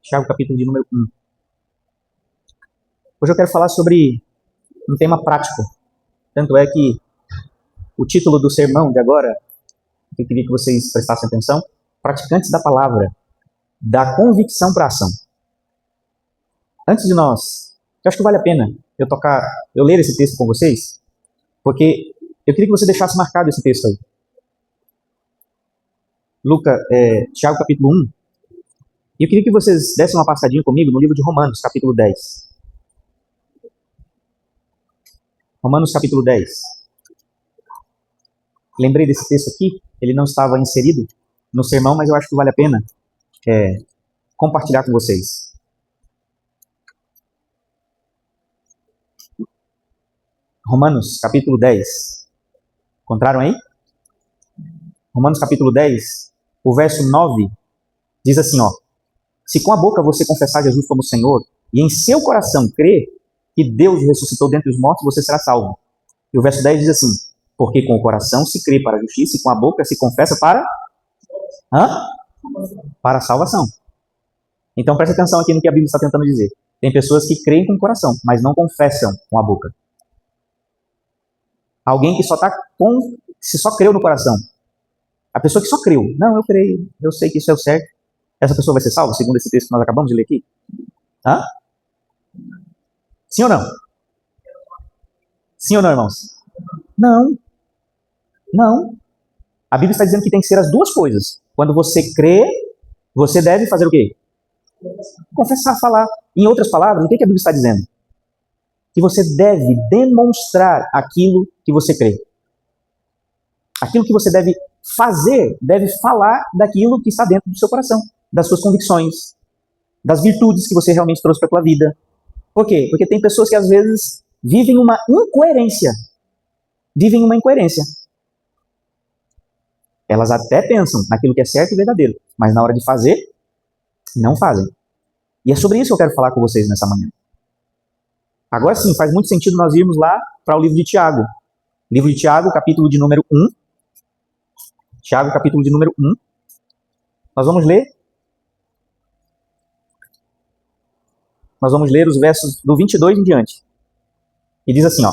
Tiago, capítulo de número 1. Hoje eu quero falar sobre um tema prático. Tanto é que o título do sermão de agora, que eu queria que vocês prestassem atenção, praticantes da palavra, da convicção para a ação. Antes de nós, eu acho que vale a pena eu ler esse texto com vocês, porque eu queria que você deixasse marcado esse texto aí. Tiago, capítulo 1. E eu queria que vocês dessem uma passadinha comigo no livro de Romanos, capítulo 10. Romanos, capítulo 10. Lembrei desse texto aqui, ele não estava inserido no sermão, mas eu acho que vale a pena compartilhar com vocês. Romanos, capítulo 10. Encontraram aí? Romanos, capítulo 10, o verso 9, diz assim, ó: se com a boca você confessar Jesus como Senhor, e em seu coração crer que Deus o ressuscitou dentre os mortos, você será salvo. E o verso 10 diz assim: porque com o coração se crê para a justiça, e com a boca se confessa para a salvação. Então preste atenção aqui no que a Bíblia está tentando dizer. Tem pessoas que creem com o coração, mas não confessam com a boca. Alguém que só creu no coração. A pessoa que só creu. Não, eu creio, eu sei que isso é o certo. Essa pessoa vai ser salva, segundo esse texto que nós acabamos de ler aqui? Sim ou não? Sim ou não, irmãos? Não. A Bíblia está dizendo que tem que ser as duas coisas. Quando você crê, você deve fazer o quê? Confessar, falar. Em outras palavras, o que a Bíblia está dizendo? Que você deve demonstrar aquilo que você crê. Aquilo que você deve fazer, deve falar daquilo que está dentro do seu coração, das suas convicções, das virtudes que você realmente trouxe para a tua vida. Por quê? Porque tem pessoas que às vezes vivem uma incoerência. Elas até pensam naquilo que é certo e verdadeiro, mas na hora de fazer, não fazem. E é sobre isso que eu quero falar com vocês nessa manhã. Agora sim, faz muito sentido nós irmos lá para o livro de Tiago. Livro de Tiago, capítulo de número 1. Tiago, capítulo de número 1. Nós vamos ler os versos do 22 em diante. E diz assim, ó: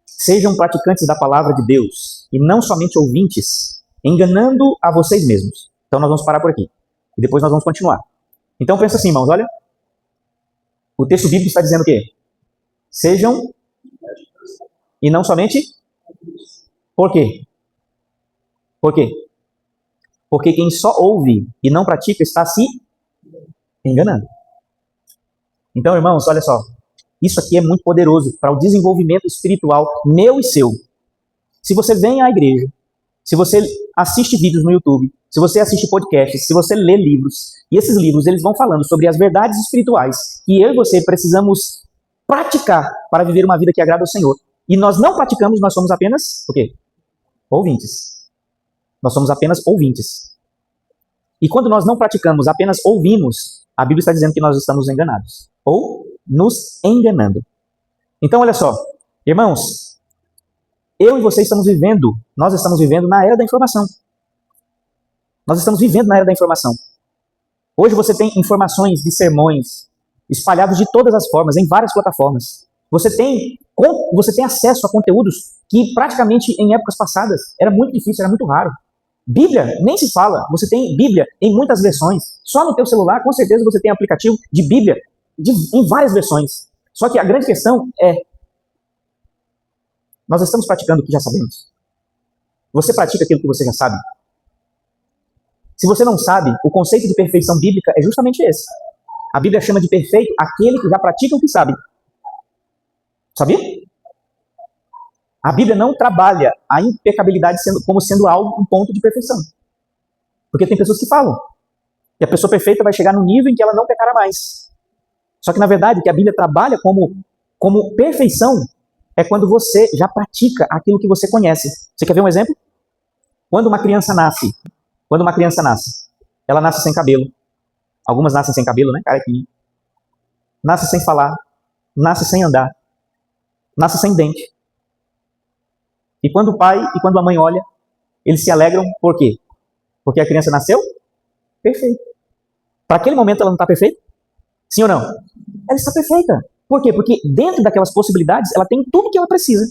sejam praticantes da palavra de Deus, e não somente ouvintes, enganando a vocês mesmos. Então nós vamos parar por aqui. E depois nós vamos continuar. Então pensa assim, irmãos, olha. O texto bíblico está dizendo o quê? Sejam e não somente... Por quê? Porque quem só ouve e não pratica está se enganando. Então, irmãos, olha só. Isso aqui é muito poderoso para o desenvolvimento espiritual meu e seu. Se você vem à igreja, se você assiste vídeos no YouTube, se você assiste podcasts, se você lê livros, e esses livros eles vão falando sobre as verdades espirituais que eu e você precisamos praticar para viver uma vida que agrada ao Senhor. E nós não praticamos, nós somos apenas o quê? Ouvintes. Nós somos apenas ouvintes. E quando nós não praticamos, apenas ouvimos, a Bíblia está dizendo que nós estamos enganados. Ou nos enganando. Então, olha só. Irmãos, eu e você nós estamos vivendo na era da informação. Nós estamos vivendo na era da informação. Hoje você tem informações de sermões espalhados de todas as formas, em várias plataformas. Você tem acesso a conteúdos que praticamente em épocas passadas era muito difícil, era muito raro. Bíblia, nem se fala. Você tem Bíblia em muitas versões. Só no teu celular, com certeza, você tem aplicativo de Bíblia em várias versões. Só que a grande questão é: nós estamos praticando o que já sabemos? Você pratica aquilo que você já sabe? Se você não sabe, o conceito de perfeição bíblica é justamente esse. A Bíblia chama de perfeito aquele que já pratica o que sabe. Sabia? A Bíblia não trabalha a impecabilidade como sendo um ponto de perfeição. Porque tem pessoas que falam que a pessoa perfeita vai chegar no nível em que ela não pecará mais. Só que, na verdade, o que a Bíblia trabalha como perfeição é quando você já pratica aquilo que você conhece. Você quer ver um exemplo? Quando uma criança nasce, ela nasce sem cabelo. Algumas nascem sem cabelo, né? Carequinha. Nasce sem falar. Nasce sem andar. Nasce sem dente. E quando o pai e quando a mãe olham, eles se alegram por quê? Porque a criança nasceu perfeita. Para aquele momento ela não está perfeita? Sim ou não? Ela está perfeita. Por quê? Porque dentro daquelas possibilidades ela tem tudo que ela precisa.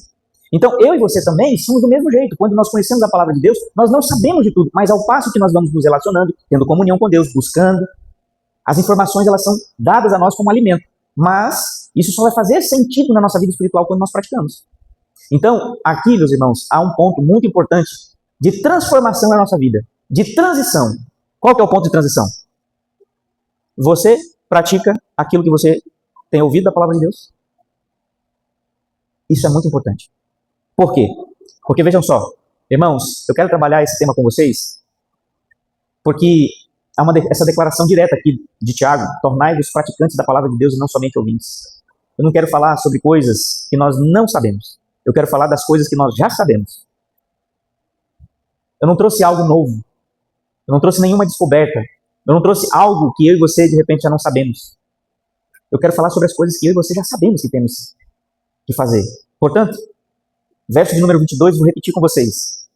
Então eu e você também somos do mesmo jeito. Quando nós conhecemos a palavra de Deus, nós não sabemos de tudo, mas ao passo que nós vamos nos relacionando, tendo comunhão com Deus, buscando, as informações elas são dadas a nós como alimento. Mas isso só vai fazer sentido na nossa vida espiritual quando nós praticamos. Então, aqui, meus irmãos, há um ponto muito importante de transformação na nossa vida, de transição. Qual que é o ponto de transição? Você pratica aquilo que você tem ouvido da palavra de Deus? Isso é muito importante. Por quê? Porque vejam só, irmãos, eu quero trabalhar esse tema com vocês, porque há essa declaração direta aqui de Tiago: tornai-vos praticantes da palavra de Deus e não somente ouvintes. Eu não quero falar sobre coisas que nós não sabemos. Eu quero falar das coisas que nós já sabemos. Eu não trouxe algo novo. Eu não trouxe nenhuma descoberta. Eu não trouxe algo que eu e você, de repente, já não sabemos. Eu quero falar sobre as coisas que eu e você já sabemos que temos que fazer. Portanto, verso de número 22, vou repetir com vocês.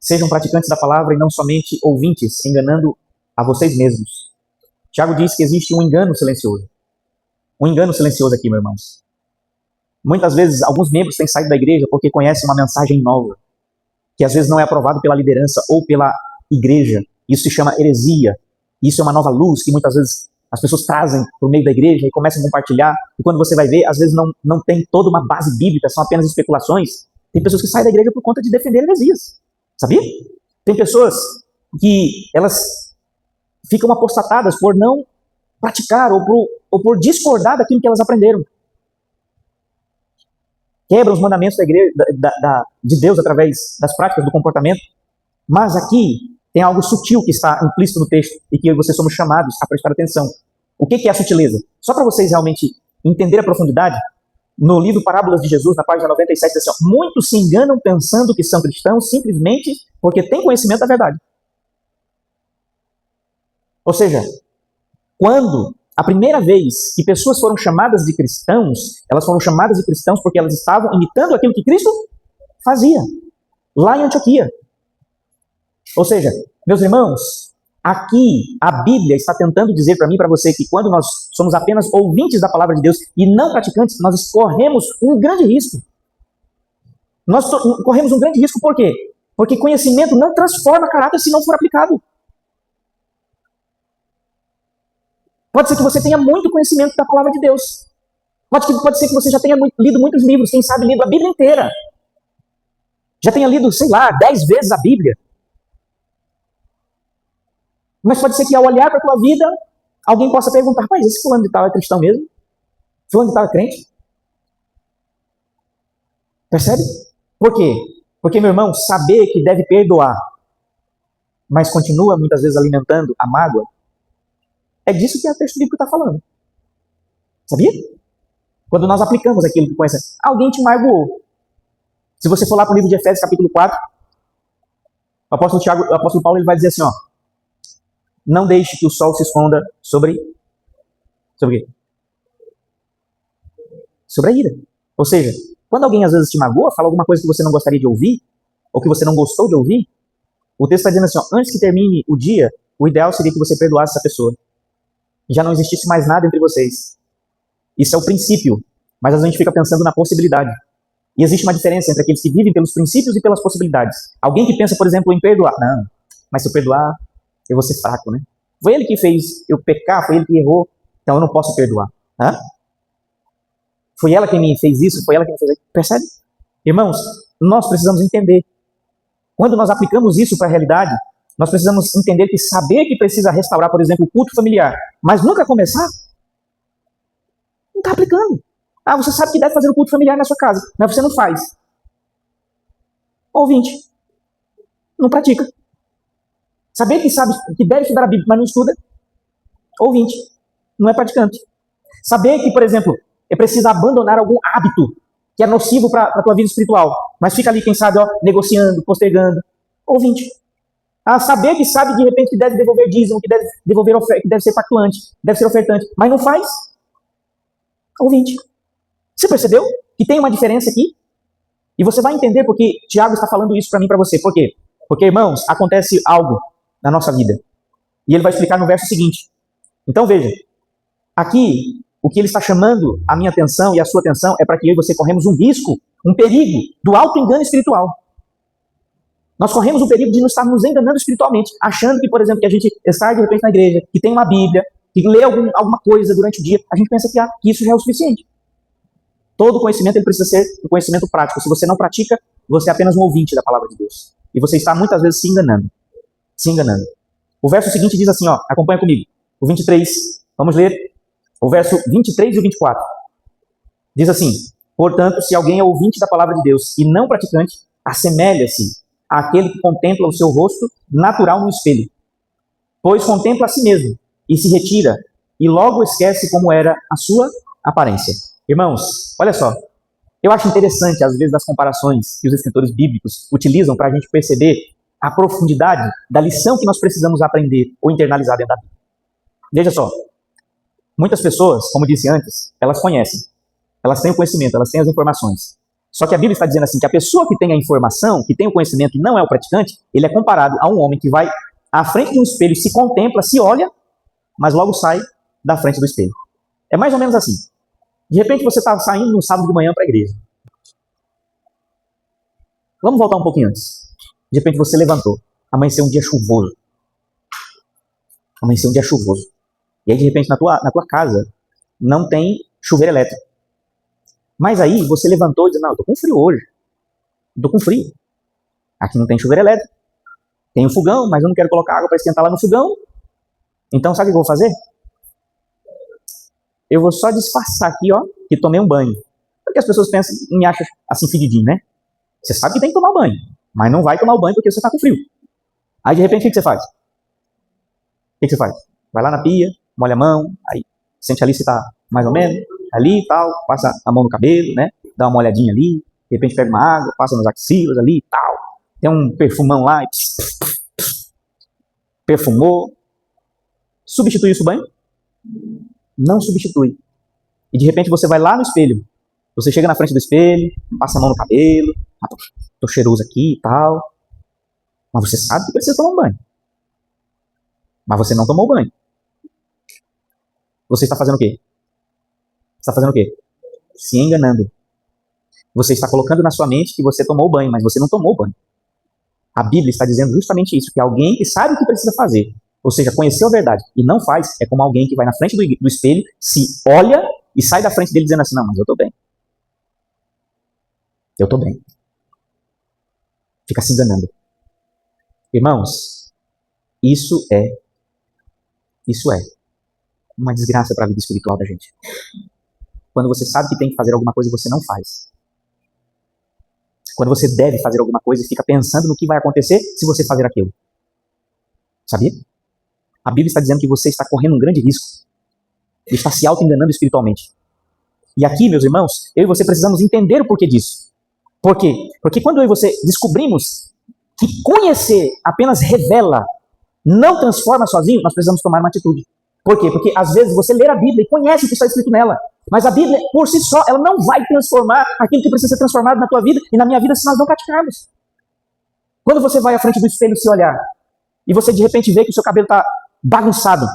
Sejam praticantes da palavra e não somente ouvintes, enganando a vocês mesmos. Tiago diz que existe um engano silencioso. Um engano silencioso aqui, meus irmãos. Muitas vezes, alguns membros têm saído da igreja porque conhecem uma mensagem nova, que às vezes não é aprovada pela liderança ou pela igreja. Isso se chama heresia. Isso é uma nova luz que muitas vezes as pessoas trazem por meio da igreja e começam a compartilhar. E quando você vai ver, às vezes não tem toda uma base bíblica, são apenas especulações. Tem pessoas que saem da igreja por conta de defender heresias. Sabia? Tem pessoas que elas ficam apostatadas por não praticar ou por discordar daquilo que elas aprenderam. Quebram os mandamentos da igreja, de Deus através das práticas do comportamento. Mas aqui tem algo sutil que está implícito no texto e que eu e você somos chamados a prestar atenção. O que é a sutileza? Só para vocês realmente entenderem a profundidade, no livro Parábolas de Jesus, na página 97, diz assim: muitos se enganam pensando que são cristãos simplesmente porque têm conhecimento da verdade. Ou seja, quando a primeira vez que pessoas foram chamadas de cristãos, elas foram chamadas de cristãos porque elas estavam imitando aquilo que Cristo fazia, lá em Antioquia. Ou seja, meus irmãos, aqui a Bíblia está tentando dizer para mim e para você que quando nós somos apenas ouvintes da palavra de Deus e não praticantes, nós corremos um grande risco. Nós corremos um grande risco por quê? Porque conhecimento não transforma caráter se não for aplicado. Pode ser que você tenha muito conhecimento da palavra de Deus. Pode ser que você já tenha lido muitos livros, quem sabe lido a Bíblia inteira. Já tenha lido, 10 vezes a Bíblia. Mas pode ser que ao olhar para a tua vida, alguém possa perguntar: mas esse fulano de tal é cristão mesmo? Fulano de tal é crente? Percebe? Por quê? Porque, meu irmão, saber que deve perdoar, mas continua muitas vezes alimentando a mágoa, é disso que o texto bíblico está falando. Sabia? Quando nós aplicamos aquilo que conhece, alguém te magoou. Se você for lá para o livro de Efésios, capítulo 4, o apóstolo Paulo ele vai dizer assim: não deixe que o sol se esconda sobre o quê? Sobre a ira. Ou seja, quando alguém às vezes te magoa, fala alguma coisa que você não gostaria de ouvir, ou que você não gostou de ouvir, o texto está dizendo assim: antes que termine o dia, o ideal seria que você perdoasse essa pessoa. Já não existisse mais nada entre vocês. Isso é o princípio, mas a gente fica pensando na possibilidade. E existe uma diferença entre aqueles que vivem pelos princípios e pelas possibilidades. Alguém que pensa, por exemplo, em perdoar. Não, mas se eu perdoar, eu vou ser fraco, né? Foi ele que fez eu pecar, foi ele que errou, então eu não posso perdoar. Foi ela que me fez isso, foi ela que me fez isso. Percebe? Irmãos, nós precisamos entender. Quando nós aplicamos isso para a realidade, nós precisamos entender que saber que precisa restaurar, por exemplo, o culto familiar, mas nunca começar, não está aplicando. Você sabe que deve fazer o culto familiar na sua casa, mas você não faz. Ouvinte, não pratica. Saber que sabe que deve estudar a Bíblia, mas não estuda, ouvinte, não é praticante. Saber que, por exemplo, é preciso abandonar algum hábito que é nocivo para a tua vida espiritual, mas fica ali, quem sabe, negociando, postergando, ouvinte. Saber que sabe, de repente, que deve devolver dízimo, que deve devolver oferta, que deve ser pactuante, deve ser ofertante, mas não faz, ouvinte. Você percebeu que tem uma diferença aqui? E você vai entender porque Tiago está falando isso para mim e para você. Por quê? Porque, irmãos, acontece algo na nossa vida. E ele vai explicar no verso seguinte. Então veja, aqui o que ele está chamando a minha atenção e a sua atenção é para que eu e você corremos um risco, um perigo do auto-engano espiritual. Nós corremos o perigo de nos estar nos enganando espiritualmente, achando que, por exemplo, que a gente está de repente na igreja, que tem uma Bíblia, que lê alguma coisa durante o dia, a gente pensa que isso já é o suficiente. Todo conhecimento ele precisa ser um conhecimento prático. Se você não pratica, você é apenas um ouvinte da palavra de Deus. E você está muitas vezes se enganando. Se enganando. O verso seguinte diz assim, ó, acompanha comigo. O 23, vamos ler o verso 23 e o 24. Diz assim: portanto, se alguém é ouvinte da palavra de Deus e não praticante, assemelha-se àquele que contempla o seu rosto natural no espelho. Pois contempla a si mesmo e se retira, e logo esquece como era a sua aparência. Irmãos, olha só. Eu acho interessante, às vezes, as comparações que os escritores bíblicos utilizam para a gente perceber a profundidade da lição que nós precisamos aprender ou internalizar dentro da Bíblia. Veja só. Muitas pessoas, como disse antes, elas conhecem. Elas têm o conhecimento, elas têm as informações. Só que a Bíblia está dizendo assim, que a pessoa que tem a informação, que tem o conhecimento e não é o praticante, ele é comparado a um homem que vai à frente de um espelho, se contempla, se olha, mas logo sai da frente do espelho. É mais ou menos assim. De repente você está saindo no sábado de manhã para a igreja. Vamos voltar um pouquinho antes. De repente você levantou. Amanheceu um dia chuvoso. Amanheceu um dia chuvoso. E aí de repente na tua casa não tem chuveiro elétrico. Mas aí você levantou e disse, não, eu estou com frio hoje. Estou com frio. Aqui não tem chuveiro elétrico. Tem um fogão, mas eu não quero colocar água para esquentar lá no fogão. Então sabe o que eu vou fazer? Eu vou só disfarçar aqui, ó, que tomei um banho. Porque as pessoas pensam e me acham assim fedidinho, né? Você sabe que tem que tomar banho, mas não vai tomar o banho porque você está com frio. Aí de repente o que você faz? O que você faz? Vai lá na pia, molha a mão, aí sente ali se está mais ou menos, ali e tal, passa a mão no cabelo, né? Dá uma molhadinha ali, de repente pega uma água, passa nos axilas ali e tal. Tem um perfumão lá, e perfumou. Substitui isso o banho? Não substitui. E de repente você vai lá no espelho. Você chega na frente do espelho, passa a mão no cabelo, tô cheiroso aqui e tal. Mas você sabe que precisa tomar um banho. Mas você não tomou banho. Você está fazendo o quê? Você está fazendo o quê? Se enganando. Você está colocando na sua mente que você tomou banho, mas você não tomou banho. A Bíblia está dizendo justamente isso, que alguém que sabe o que precisa fazer, ou seja, conheceu a verdade e não faz, é como alguém que vai na frente do espelho, se olha e sai da frente dele dizendo assim, não, mas eu estou bem. Eu estou bem. Fica se enganando. Irmãos, isso é uma desgraça para a vida espiritual da gente. Quando você sabe que tem que fazer alguma coisa e você não faz. Quando você deve fazer alguma coisa e fica pensando no que vai acontecer se você fazer aquilo. Sabia? A Bíblia está dizendo que você está correndo um grande risco. Ele está se auto-enganando espiritualmente. E aqui, meus irmãos, eu e você precisamos entender o porquê disso. Por quê? Porque quando eu e você descobrimos que conhecer apenas revela, não transforma sozinho, nós precisamos tomar uma atitude. Por quê? Porque às vezes você lê a Bíblia e conhece o que está escrito nela. Mas a Bíblia, por si só, ela não vai transformar aquilo que precisa ser transformado na tua vida e na minha vida se nós não praticarmos. Quando você vai à frente do espelho se olhar, e você de repente vê que o seu cabelo está bagunçado,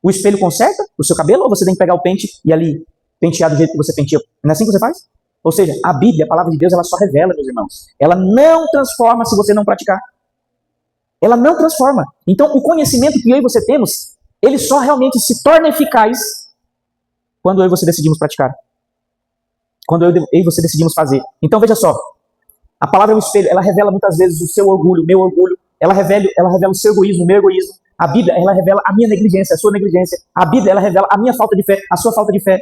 o espelho conserta o seu cabelo ou você tem que pegar o pente e ali pentear do jeito que você penteou? Não é assim que você faz? Ou seja, a Bíblia, a palavra de Deus, ela só revela, meus irmãos. Ela não transforma se você não praticar. Ela não transforma. Então, o conhecimento que eu e você temos, ele só realmente se torna eficaz quando eu e você decidimos praticar. Quando eu e você decidimos fazer. Então, veja só. A palavra é um espelho. Ela revela muitas vezes o seu orgulho, o meu orgulho. Ela revela o seu egoísmo, o meu egoísmo. A Bíblia, ela revela a minha negligência, a sua negligência. A Bíblia, ela revela a minha falta de fé, a sua falta de fé.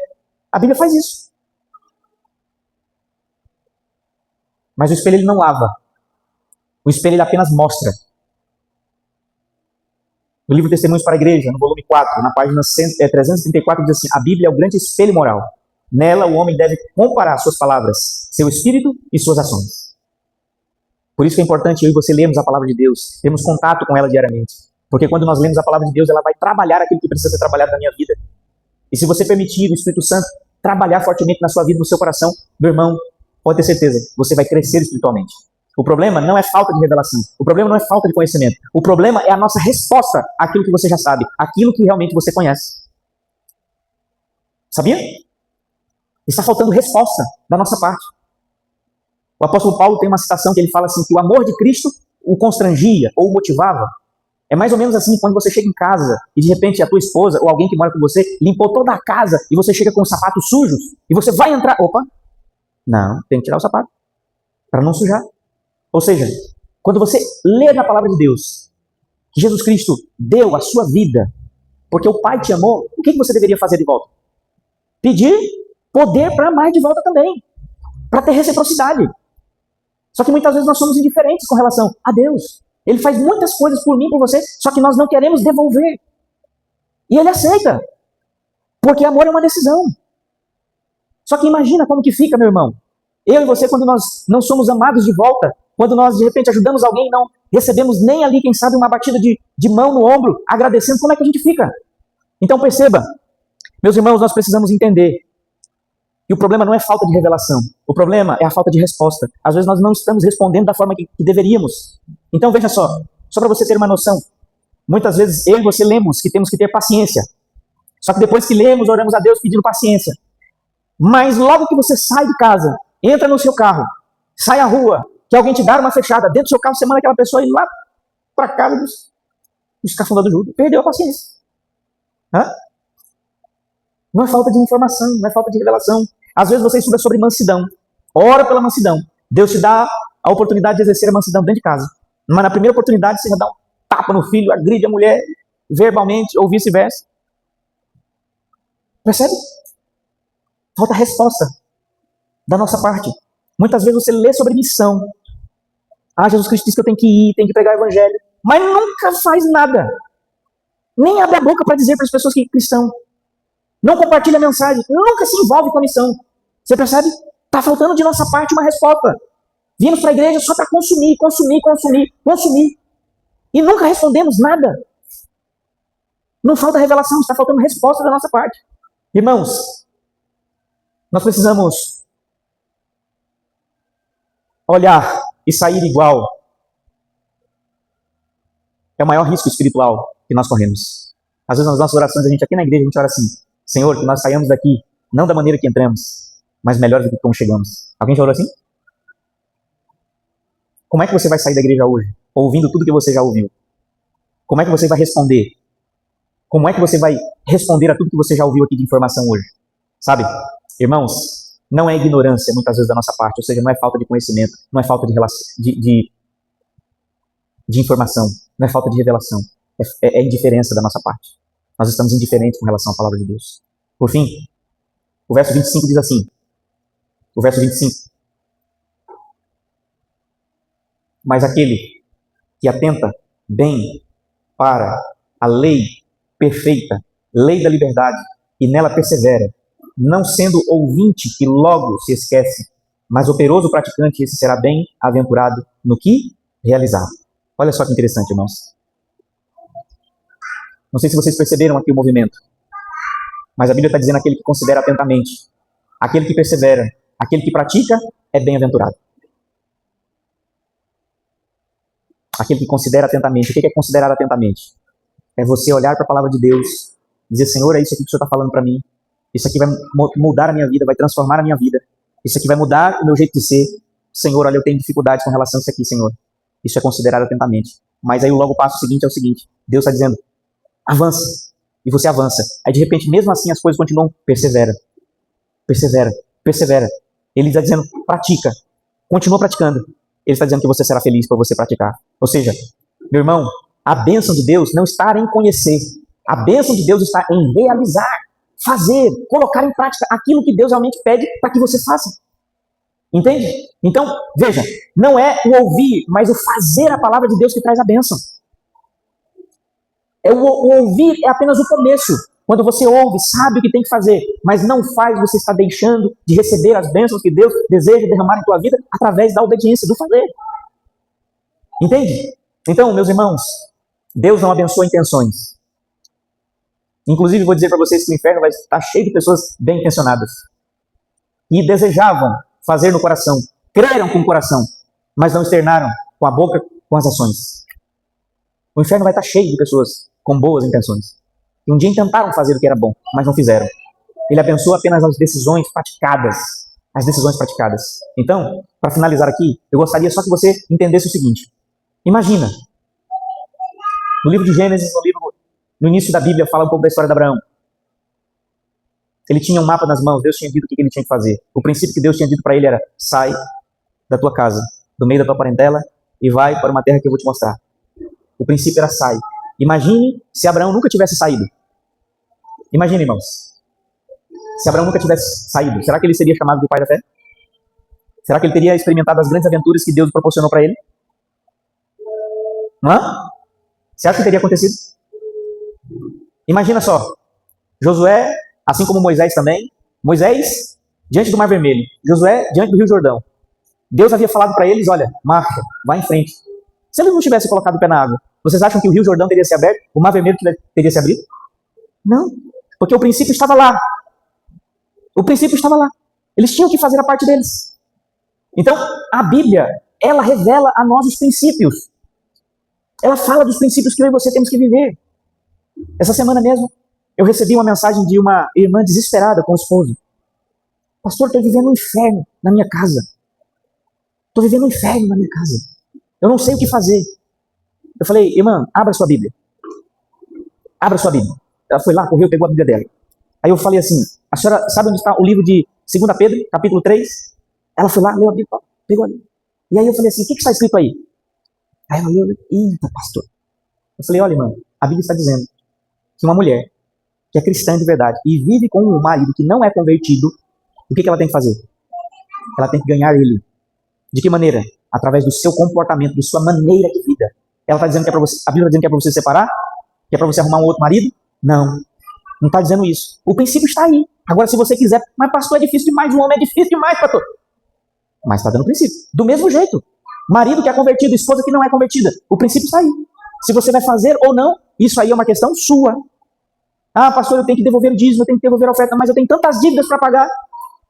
A Bíblia faz isso. Mas o espelho, ele não lava. O espelho, ele apenas mostra. No livro Testemunhos para a Igreja, no volume 4, na página 334, diz assim, a Bíblia é o grande espelho moral. Nela, o homem deve comparar suas palavras, seu espírito e suas ações. Por isso que é importante eu e você lermos a palavra de Deus, termos contato com ela diariamente. Porque quando nós lemos a palavra de Deus, ela vai trabalhar aquilo que precisa ser trabalhado na minha vida. E se você permitir o Espírito Santo trabalhar fortemente na sua vida, no seu coração, meu irmão, pode ter certeza, você vai crescer espiritualmente. O problema não é falta de revelação. O problema não é falta de conhecimento. O problema é a nossa resposta àquilo que você já sabe, àquilo que realmente você conhece. Sabia? Está faltando resposta da nossa parte. O apóstolo Paulo tem uma citação que ele fala assim, que o amor de Cristo o constrangia ou o motivava. É mais ou menos assim, quando você chega em casa e de repente a tua esposa ou alguém que mora com você limpou toda a casa e você chega com os sapatos sujos e você vai entrar... Opa! Não, tem que tirar o sapato para não sujar. Ou seja, quando você lê na palavra de Deus que Jesus Cristo deu a sua vida porque o Pai te amou, o que você deveria fazer de volta? Pedir poder para amar de volta também, para ter reciprocidade. Só que muitas vezes nós somos indiferentes com relação a Deus. Ele faz muitas coisas por mim, por você, só que nós não queremos devolver. E Ele aceita, porque amor é uma decisão. Só que imagina como que fica, meu irmão. Eu e você, quando nós não somos amados de volta, quando nós de repente ajudamos alguém e não recebemos nem ali, quem sabe, uma batida de mão no ombro, agradecendo, como é que a gente fica? Então perceba, meus irmãos, nós precisamos entender que o problema não é falta de revelação. O problema é a falta de resposta. Às vezes nós não estamos respondendo da forma que deveríamos. Então veja só para você ter uma noção. Muitas vezes eu e você lemos que temos que ter paciência. Só que depois que lemos, oramos a Deus pedindo paciência. Mas logo que você sai de casa, entra no seu carro, sai à rua, que alguém te dá uma fechada, dentro do seu carro você manda aquela pessoa ir lá para casa dos cafundadores do Judas. Perdeu a paciência. Hã? Não é falta de informação, não é falta de revelação. Às vezes você estuda sobre mansidão, ora pela mansidão. Deus te dá a oportunidade de exercer a mansidão dentro de casa. Mas na primeira oportunidade você já dá um tapa no filho, agride a mulher verbalmente ou vice-versa. Percebe? Falta resposta da nossa parte. Muitas vezes você lê sobre missão. Jesus Cristo disse que eu tenho que ir, tenho que pregar o evangelho. Mas nunca faz nada. Nem abre a boca para dizer para as pessoas que é cristão. Não compartilha a mensagem. Nunca se envolve com a missão. Você percebe? Está faltando de nossa parte uma resposta. Viemos para a igreja só para consumir. E nunca respondemos nada. Não falta revelação, está faltando resposta da nossa parte. Irmãos, nós precisamos olhar e sair igual. É o maior risco espiritual que nós corremos. Às vezes nas nossas orações, a gente aqui na igreja, a gente ora assim: Senhor, que nós saiamos daqui, não da maneira que entramos, mas melhor do que como chegamos. Alguém já orou assim? Como é que você vai sair da igreja hoje, ouvindo tudo que você já ouviu? Como é que você vai responder? Como é que você vai responder a tudo que você já ouviu aqui de informação hoje? Sabe, irmãos, não é ignorância muitas vezes da nossa parte, ou seja, não é falta de conhecimento, não é falta de informação, não é falta de revelação, é indiferença da nossa parte. Nós estamos indiferentes com relação à palavra de Deus. Por fim, o verso 25 diz assim, o verso 25: mas aquele que atenta bem para a lei perfeita, lei da liberdade, e nela persevera, não sendo ouvinte que logo se esquece, mas operoso praticante, esse será bem-aventurado no que realizar. Olha só que interessante, irmãos. Não sei se vocês perceberam aqui o movimento, mas a Bíblia está dizendo aquele que considera atentamente, aquele que persevera, aquele que pratica é bem-aventurado. Aquele que considera atentamente. O que é considerar atentamente? É você olhar para a palavra de Deus, dizer: Senhor, é isso aqui que o Senhor está falando para mim. Isso aqui vai mudar a minha vida, vai transformar a minha vida. Isso aqui vai mudar o meu jeito de ser. Senhor, olha, eu tenho dificuldades com relação a isso aqui, Senhor. Isso é considerar atentamente. Mas aí logo o passo seguinte é o seguinte: Deus está dizendo, avança. E você avança. Aí de repente, mesmo assim, as coisas continuam. Persevera. Persevera. Persevera. Ele está dizendo, pratica. Continua praticando. Ele está dizendo que você será feliz por você praticar. Ou seja, meu irmão, a bênção de Deus não está em conhecer. A bênção de Deus está em realizar, fazer, colocar em prática aquilo que Deus realmente pede para que você faça. Entende? Então, veja, não é o ouvir, mas o fazer a palavra de Deus que traz a bênção. O ouvir é apenas o começo. Quando você ouve, sabe o que tem que fazer, mas não faz, você está deixando de receber as bênçãos que Deus deseja derramar em tua vida através da obediência, do fazer. Entende? Então, meus irmãos, Deus não abençoa intenções. Inclusive, vou dizer para vocês que o inferno vai estar cheio de pessoas bem intencionadas. E desejavam fazer no coração, creram com o coração, mas não externaram com a boca, com as ações. O inferno vai estar cheio de pessoas com boas intenções. E um dia tentaram fazer o que era bom, mas não fizeram. Ele abençoa apenas as decisões praticadas. As decisões praticadas. Então, para finalizar aqui, eu gostaria só que você entendesse o seguinte. Imagina, no livro de Gênesis, no início da Bíblia, fala um pouco da história de Abraão. Ele tinha um mapa nas mãos, Deus tinha dito o que ele tinha que fazer. O princípio que Deus tinha dito para ele era: sai da tua casa, do meio da tua parentela, e vai para uma terra que eu vou te mostrar. O princípio era: sai. Imagine se Abraão nunca tivesse saído. Imagine, irmãos. Se Abraão nunca tivesse saído, será que ele seria chamado de pai da fé? Será que ele teria experimentado as grandes aventuras que Deus proporcionou para ele? Hã? Você acha que teria acontecido? Imagina só. Josué, assim como Moisés também. Moisés, diante do Mar Vermelho. Josué, diante do Rio Jordão. Deus havia falado para eles: olha, marcha, vai em frente. Se eles não tivessem colocado o pé na água, vocês acham que o Rio Jordão teria se aberto? O Mar Vermelho teria se abrido? Não, porque o princípio estava lá. O princípio estava lá. Eles tinham que fazer a parte deles. Então, a Bíblia, ela revela a nós os princípios. Ela fala dos princípios que eu e você temos que viver. Essa semana mesmo, eu recebi uma mensagem de uma irmã desesperada com o esposo. Pastor, estou vivendo um inferno na minha casa. Estou vivendo um inferno na minha casa. Eu não sei o que fazer. Eu falei: irmã, abra sua Bíblia. Abra sua Bíblia. Ela foi lá, correu, pegou a Bíblia dela. Aí eu falei assim: a senhora sabe onde está o livro de 2 Pedro, capítulo 3? Ela foi lá, leu a Bíblia, pegou a Bíblia. E aí eu falei assim: o que está escrito aí? Aí ela leu: eita, pastor. Eu falei: olha, irmã, a Bíblia está dizendo que uma mulher que é cristã de verdade e vive com um marido que não é convertido, o que ela tem que fazer? Ela tem que ganhar ele. De que maneira? Através do seu comportamento, da sua maneira de vida. Ela está dizendo que é para você, a Bíblia está dizendo que é para você separar? Que é para você arrumar um outro marido? Não. Não está dizendo isso. O princípio está aí. Agora, se você quiser, mas pastor, é difícil demais, um homem é difícil demais, pastor. Mas está dando o princípio. Do mesmo jeito. Marido que é convertido, esposa que não é convertida. O princípio está aí. Se você vai fazer ou não, isso aí é uma questão sua. Ah, pastor, eu tenho que devolver o dízimo, eu tenho que devolver a oferta, mas eu tenho tantas dívidas para pagar.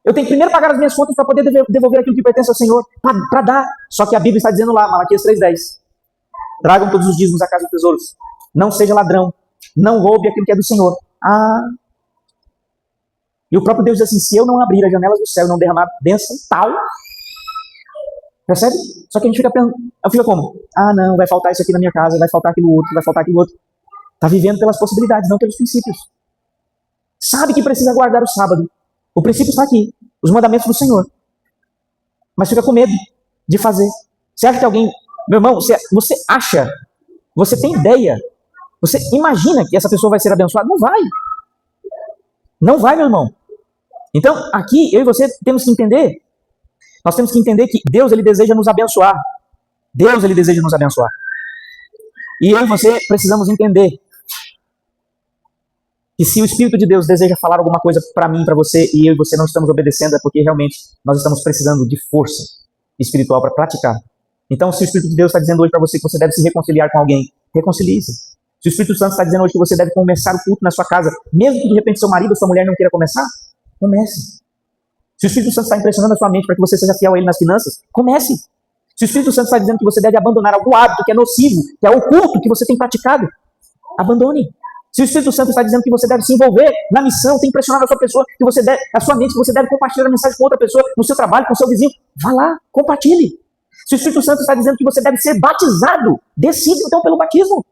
Eu tenho que primeiro pagar as minhas contas para poder devolver aquilo que pertence ao Senhor, para dar. Só que a Bíblia está dizendo lá, Malaquias 3,10. Tragam todos os dízimos à casa dos tesouros. Não seja ladrão. Não roube aquilo que é do Senhor. Ah. E o próprio Deus diz assim: se eu não abrir as janelas do céu e não derramar bênção tal. Percebe? Só que a gente fica pensando, fica como? Ah, não, vai faltar isso aqui na minha casa, vai faltar aquilo outro, vai faltar aquilo outro. Está vivendo pelas possibilidades, não pelos princípios. Sabe que precisa guardar o sábado. O princípio está aqui, os mandamentos do Senhor. Mas fica com medo de fazer. Você acha que alguém... Meu irmão, você acha, você tem ideia, você imagina que essa pessoa vai ser abençoada? Não vai. Não vai, meu irmão. Então, aqui, eu e você temos que entender, nós temos que entender que Deus, ele deseja nos abençoar. Deus, ele deseja nos abençoar. E eu e você precisamos entender que se o Espírito de Deus deseja falar alguma coisa para mim, para você, e eu e você não estamos obedecendo, é porque realmente nós estamos precisando de força espiritual para praticar. Então, se o Espírito de Deus está dizendo hoje para você que você deve se reconciliar com alguém, reconcilie-se. Se o Espírito Santo está dizendo hoje que você deve começar o culto na sua casa, mesmo que de repente seu marido ou sua mulher não queira começar, comece. Se o Espírito Santo está impressionando a sua mente para que você seja fiel a ele nas finanças, comece. Se o Espírito Santo está dizendo que você deve abandonar algum hábito que é nocivo, que é oculto, que você tem praticado, abandone. Se o Espírito Santo está dizendo que você deve se envolver na missão, tem impressionado a sua pessoa, que você deve, a sua mente, que você deve compartilhar a mensagem com outra pessoa, no seu trabalho, com o seu vizinho, vá lá, compartilhe. Se o Espírito Santo está dizendo que você deve ser batizado, decida então pelo batismo.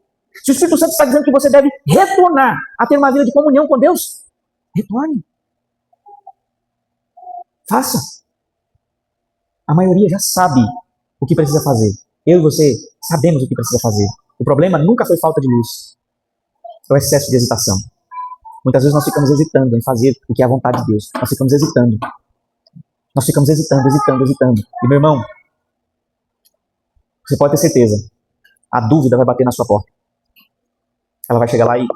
Se o Espírito Santo está dizendo que você deve retornar a ter uma vida de comunhão com Deus, retorne. Faça. A maioria já sabe o que precisa fazer. Eu e você sabemos o que precisa fazer. O problema nunca foi falta de luz. É o excesso de hesitação. Muitas vezes nós ficamos hesitando em fazer o que é a vontade de Deus. Nós ficamos hesitando. Nós ficamos hesitando. E meu irmão, você pode ter certeza, a dúvida vai bater na sua porta. Ela vai chegar lá e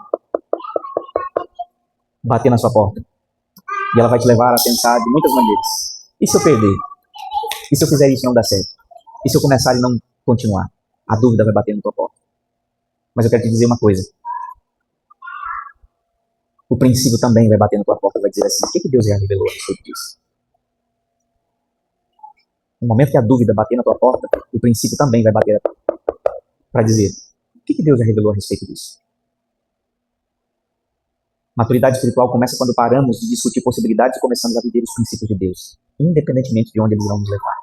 bater na sua porta. E ela vai te levar a pensar de muitas maneiras. E se eu perder? E se eu fizer isso e não dar certo? E se eu começar e não continuar? A dúvida vai bater na tua porta. Mas eu quero te dizer uma coisa. O princípio também vai bater na tua porta e vai dizer assim: o que Deus já revelou a respeito disso? No momento que a dúvida bater na tua porta, o princípio também vai bater para dizer: o que Deus já revelou a respeito disso? Maturidade espiritual começa quando paramos de discutir possibilidades e começamos a viver os princípios de Deus, independentemente de onde eles vão nos levar.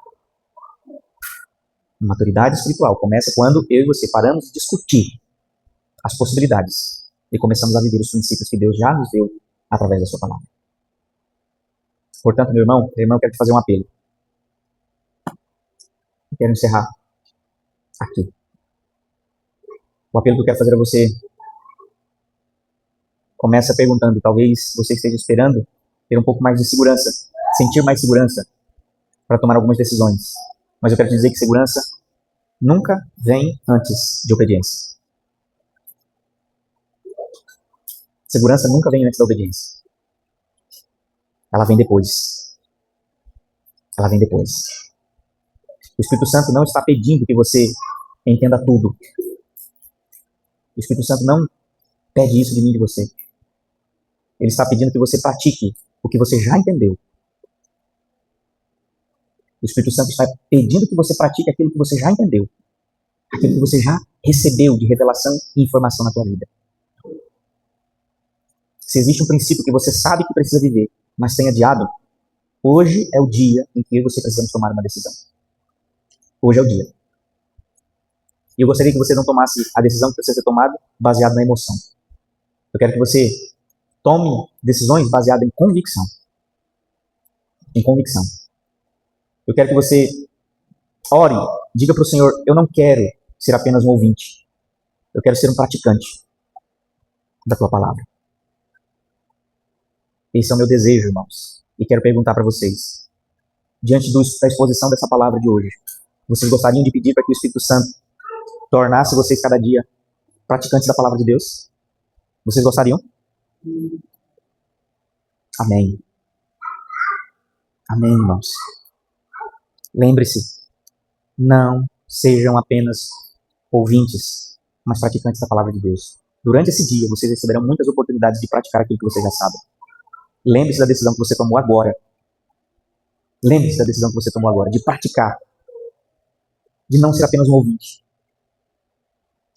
Maturidade espiritual começa quando eu e você paramos de discutir as possibilidades e começamos a viver os princípios que Deus já nos deu através da sua palavra. Portanto, meu irmão, eu quero te fazer um apelo. Eu quero encerrar aqui. O apelo que eu quero fazer a você começa perguntando, talvez você esteja esperando ter um pouco mais de segurança, sentir mais segurança para tomar algumas decisões. Mas eu quero te dizer que segurança nunca vem antes de obediência. Segurança nunca vem antes da obediência. Ela vem depois. Ela vem depois. O Espírito Santo não está pedindo que você entenda tudo. O Espírito Santo não pede isso de mim e de você. Ele está pedindo que você pratique o que você já entendeu. O Espírito Santo está pedindo que você pratique aquilo que você já entendeu. Aquilo que você já recebeu de revelação e informação na tua vida. Se existe um princípio que você sabe que precisa viver, mas tem adiado, hoje é o dia em que eu e você precisamos tomar uma decisão. Hoje é o dia. E eu gostaria que você não tomasse a decisão que precisa ser tomada baseada na emoção. Eu quero que você tome decisões baseadas em convicção. Em convicção. Eu quero que você ore, diga para o Senhor: eu não quero ser apenas um ouvinte. Eu quero ser um praticante da tua palavra. Esse é o meu desejo, irmãos. E quero perguntar para vocês, diante da exposição dessa palavra de hoje, vocês gostariam de pedir para que o Espírito Santo tornasse vocês cada dia praticantes da palavra de Deus? Vocês gostariam? Amém. Amém, irmãos. Lembre-se, não sejam apenas ouvintes, mas praticantes da palavra de Deus. Durante esse dia, vocês receberão muitas oportunidades de praticar aquilo que vocês já sabem. Lembre-se da decisão que você tomou agora. Lembre-se da decisão que você tomou agora, de praticar, de não ser apenas um ouvinte.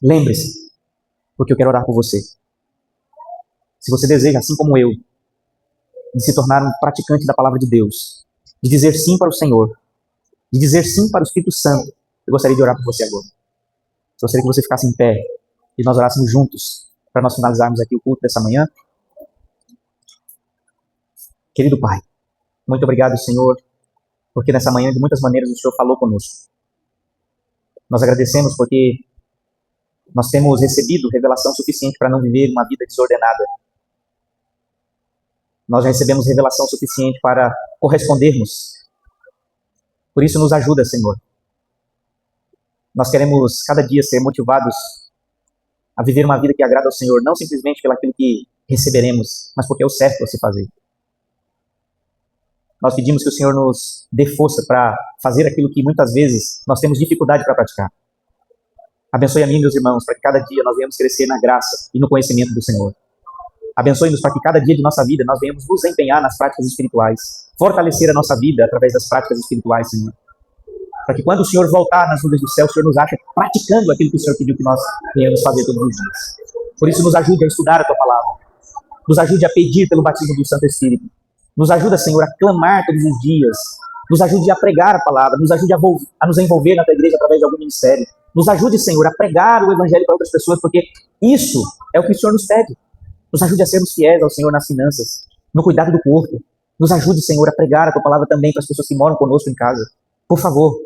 Lembre-se, porque eu quero orar por você. Se você deseja, assim como eu, de se tornar um praticante da palavra de Deus, de dizer sim para o Senhor, de dizer sim para o Espírito Santo, eu gostaria de orar por você agora. Eu gostaria que você ficasse em pé e nós orássemos juntos para nós finalizarmos aqui o culto dessa manhã. Querido Pai, muito obrigado, Senhor, porque nessa manhã, de muitas maneiras, o Senhor falou conosco. Nós agradecemos porque nós temos recebido revelação suficiente para não viver uma vida desordenada. Nós já recebemos revelação suficiente para correspondermos. Por isso, nos ajuda, Senhor. Nós queremos, cada dia, ser motivados a viver uma vida que agrada ao Senhor, não simplesmente pelo aquilo que receberemos, mas porque é o certo a se fazer. Nós pedimos que o Senhor nos dê força para fazer aquilo que muitas vezes nós temos dificuldade para praticar. Abençoe a mim, meus irmãos, para que cada dia nós venhamos crescer na graça e no conhecimento do Senhor. Abençoe-nos para que cada dia de nossa vida nós venhamos nos empenhar nas práticas espirituais, fortalecer a nossa vida através das práticas espirituais, Senhor. Para que quando o Senhor voltar nas nuvens do céu, o Senhor nos ache praticando aquilo que o Senhor pediu que nós venhamos fazer todos os dias. Por isso, nos ajude a estudar a Tua palavra. Nos ajude a pedir pelo batismo do Santo Espírito. Nos ajuda, Senhor, a clamar todos os dias. Nos ajude a pregar a palavra. Nos ajude a nos envolver na Tua igreja através de algum ministério. Nos ajude, Senhor, a pregar o Evangelho para outras pessoas, porque isso é o que o Senhor nos pede. Nos ajude a sermos fiéis ao Senhor nas finanças, no cuidado do corpo. Nos ajude, Senhor, a pregar a Tua palavra também para as pessoas que moram conosco em casa. Por favor,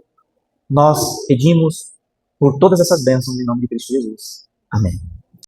nós pedimos por todas essas bênçãos em nome de Cristo Jesus. Amém.